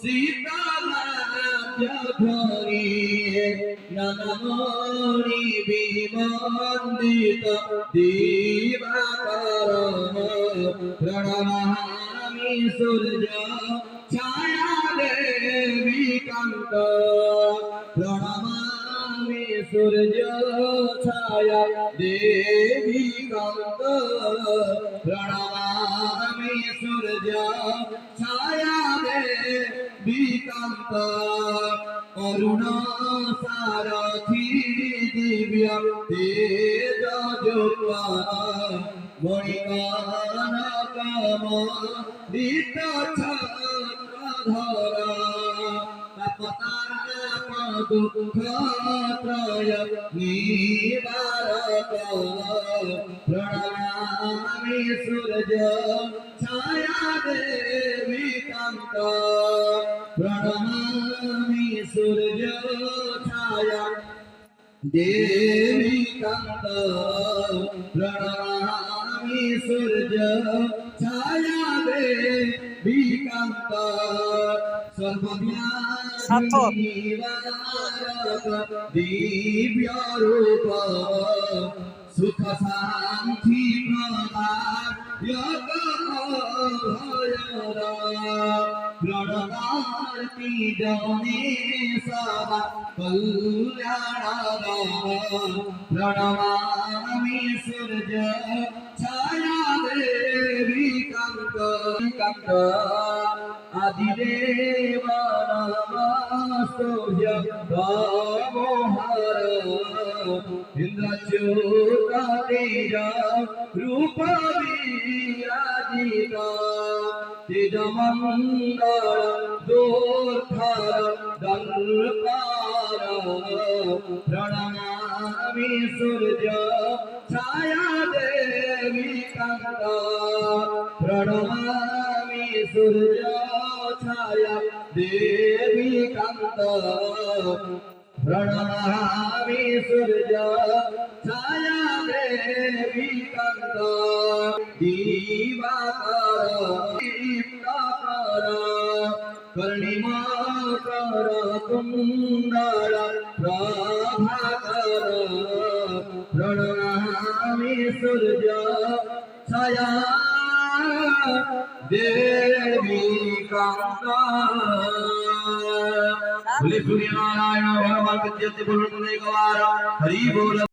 সীতামারি নমনি বিমন্দিত দিবাকর প্রণমামি সূর্য ছায়া দেবী কান্ত প্রণমামি সূর্য ছায়া দেবী কান্ত প্রণমামি সূর্য ছায়া দেবী কান্ত অরুণ সারথি দিব্য তেজ যুক্ত মণিকনকম দিত ছত্রধরা তাপতাপ দুঃখ ত্রয় নিবারক প্রণমামি সূর্য ছায়া দেবী কান্ত প্রণমামি সূর্য ছায়া দেবী কান্ত প্রণমামি সূর্য ছায়া দেবী কান্ত সর্বব্যাপী দিব্য রূপ সুখ শান্তি প্রণমার্তি জনে সদা কল্যাণ প্রণমামি সূর্য ছায়া দেবী কান্ত কান্ত আদিদেব নমস্তুভ্য নমঃ ইন্দ্রচ্যুত তেজ রূপ বিরাজিত তেজমঙ্গল দুর্ধর দর্পার প্রণমামি সূর্য ছায়া দেবী কান্ত প্রণমামি সূর্য ছায়া দেবী কান্ত প্রণমামি সূর্য ছায়া দেবী কান্ত দিবাকর দীপ্তকর কর্ণিমাকর কুণ্ডল প্রভাকর প্রণমামি সূর্য ছায়া দেবী কান্ত बोले सूर्य नारायण भगवान के जयते बोलो हरि बोल।